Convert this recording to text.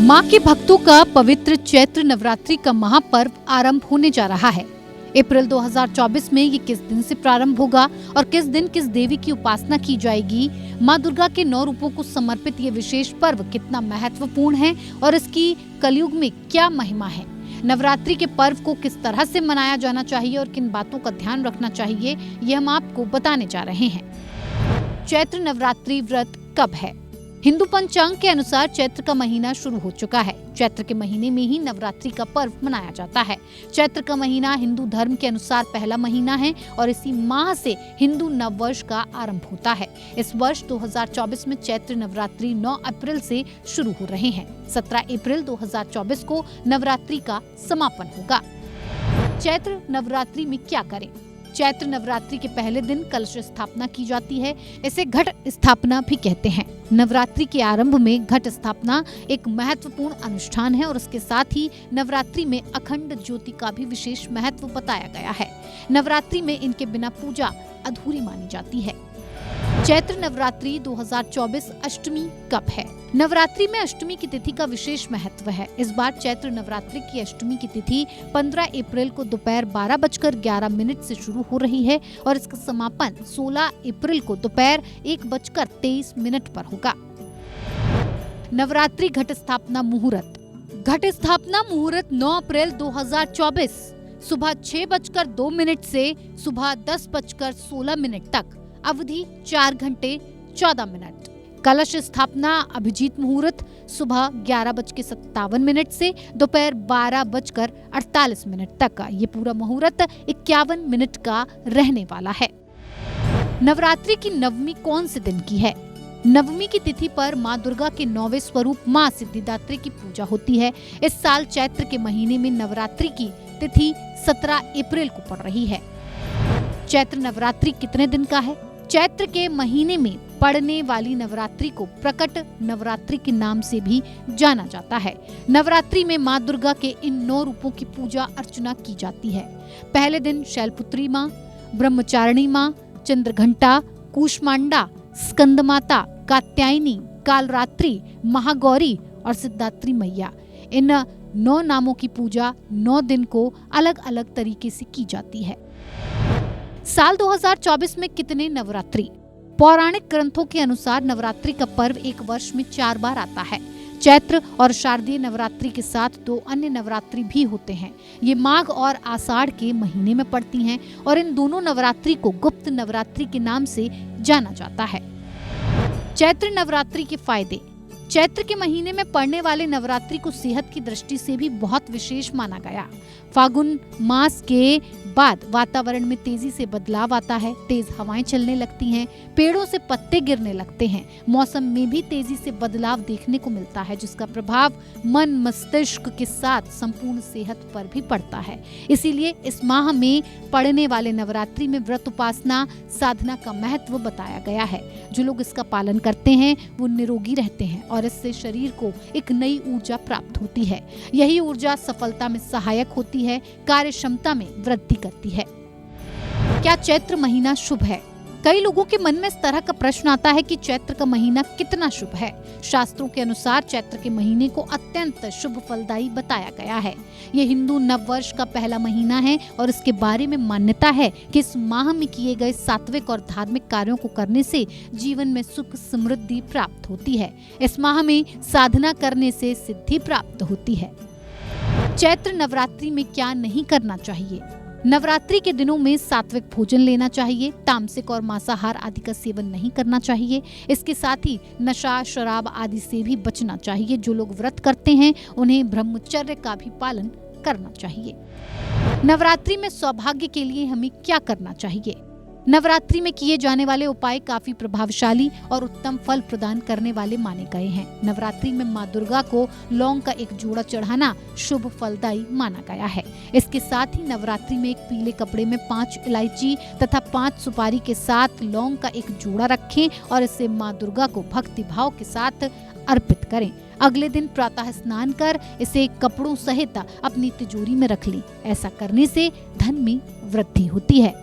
मां के भक्तों का पवित्र चैत्र नवरात्रि का महापर्व आरंभ होने जा रहा है। अप्रैल 2024 में ये किस दिन से प्रारंभ होगा और किस दिन किस देवी की उपासना की जाएगी, मां दुर्गा के 9 रूपों को समर्पित ये विशेष पर्व कितना महत्वपूर्ण है और इसकी कलयुग में क्या महिमा है, नवरात्रि के पर्व को किस तरह से मनाया जाना चाहिए और किन बातों का ध्यान रखना चाहिए, ये हम आपको बताने जा रहे हैं। चैत्र नवरात्रि व्रत कब है? हिंदू पंचांग के अनुसार चैत्र का महीना शुरू हो चुका है। चैत्र के महीने में ही नवरात्रि का पर्व मनाया जाता है। चैत्र का महीना हिंदू धर्म के अनुसार पहला महीना है और इसी माह से हिंदू नव वर्ष का आरंभ होता है। इस वर्ष 2024 में चैत्र नवरात्रि 9 अप्रैल से शुरू हो रहे हैं। 17 अप्रैल 2024 को नवरात्रि का समापन होगा। चैत्र नवरात्रि में क्या करें? चैत्र नवरात्रि के पहले दिन कलश स्थापना की जाती है। इसे घट स्थापना भी कहते हैं। नवरात्रि के आरंभ में घट स्थापना एक महत्वपूर्ण अनुष्ठान है और उसके साथ ही नवरात्रि में अखंड ज्योति का भी विशेष महत्व बताया गया है। नवरात्रि में इनके बिना पूजा अधूरी मानी जाती है। चैत्र नवरात्रि 2024 अष्टमी कब है? नवरात्रि में अष्टमी की तिथि का विशेष महत्व है। इस बार चैत्र नवरात्रि की अष्टमी की तिथि 15 अप्रैल को दोपहर 12:11 से शुरू हो रही है और इसका समापन 16 अप्रैल को दोपहर 1:23 पर होगा। नवरात्रि घट स्थापना मुहूर्त। घट स्थापना मुहूर्त 9 अप्रैल 2024 सुबह 6:02 से सुबह 10:16 तक, अवधि 4 घंटे 14 मिनट। कलश स्थापना अभिजीत मुहूर्त सुबह 11:57 से दोपहर 12:48 तक का। ये पूरा मुहूर्त 51 मिनट का रहने वाला है। नवरात्रि की नवमी कौन से दिन की है? नवमी की तिथि पर मां दुर्गा के 9वें स्वरूप मां सिद्धिदात्री की पूजा होती है। इस साल चैत्र के महीने में नवरात्रि की तिथि 17 अप्रैल को पड़ रही है। चैत्र नवरात्रि कितने दिन का है? चैत्र के महीने में पड़ने वाली नवरात्रि को प्रकट नवरात्रि के नाम से भी जाना जाता है। नवरात्रि में मां दुर्गा के इन 9 रूपों की पूजा अर्चना की जाती है। पहले दिन शैलपुत्री मां, ब्रह्मचारिणी मां, चंद्रघंटा, कूष्मांडा, स्कंदमाता, कात्यायनी, कालरात्रि, महागौरी और सिद्धात्री मैया, इन 9 नामों की पूजा 9 दिन को अलग अलग तरीके से की जाती है। साल 2024 में कितने नवरात्रि? पौराणिक ग्रंथों के अनुसार नवरात्रि का पर्व एक वर्ष में 4 बार आता है। चैत्र और शारदीय नवरात्रि के साथ 2 अन्य नवरात्रि भी होते हैं। ये माघ और आषाढ़ के महीने में पड़ती हैं और इन दोनों नवरात्रि को गुप्त नवरात्रि के नाम से जाना जाता है। चैत्र नवरात्रि के फायदे। चैत्र के महीने में पड़ने वाले नवरात्रि को सेहत की दृष्टि से भी बहुत विशेष माना गया। फागुन मास के बाद वातावरण में तेजी से बदलाव आता है। तेज हवाएं चलने लगती हैं, पेड़ों से पत्ते गिरने लगते हैं, मौसम में भी तेजी से बदलाव देखने को मिलता है, जिसका प्रभाव मन मस्तिष्क के साथ संपूर्ण सेहत पर भी पड़ता है। इसीलिए इस माह में पड़ने वाले नवरात्रि में व्रत, उपासना, साधना का महत्व बताया गया है। जो लोग इसका पालन करते हैं वो निरोगी रहते हैं और इससे शरीर को एक नई ऊर्जा प्राप्त होती है। यही ऊर्जा सफलता में सहायक होती है, कार्य क्षमता में वृद्धि करती है। क्या चैत्र महीना शुभ है? कई लोगों के मन में इस तरह का प्रश्न आता है कि चैत्र का महीना कितना शुभ है। शास्त्रों के अनुसार चैत्र के महीने को अत्यंत शुभ फलदायी बताया गया है। ये हिंदू नव वर्ष का पहला महीना है और इसके बारे में मान्यता है कि इस माह में किए गए सात्विक और धार्मिक कार्यों को करने से जीवन में सुख समृद्धि प्राप्त होती है। इस माह में साधना करने से सिद्धि प्राप्त होती है। चैत्र नवरात्रि में क्या नहीं करना चाहिए? नवरात्रि के दिनों में सात्विक भोजन लेना चाहिए। तामसिक और मांसाहार आदि का सेवन नहीं करना चाहिए। इसके साथ ही नशा, शराब आदि से भी बचना चाहिए। जो लोग व्रत करते हैं उन्हें ब्रह्मचर्य का भी पालन करना चाहिए। नवरात्रि में सौभाग्य के लिए हमें क्या करना चाहिए? नवरात्रि में किए जाने वाले उपाय काफी प्रभावशाली और उत्तम फल प्रदान करने वाले माने गए हैं। नवरात्रि में मां दुर्गा को लौंग का एक जोड़ा चढ़ाना शुभ फलदायी माना गया है। इसके साथ ही नवरात्रि में एक पीले कपड़े में 5 इलायची तथा 5 सुपारी के साथ लौंग का एक जोड़ा रखें और इसे मां दुर्गा को भक्ति भाव के साथ अर्पित करें। अगले दिन प्रातः स्नान कर इसे कपड़ों सहित अपनी तिजोरी में रख लें। ऐसा करने से धन में वृद्धि होती है।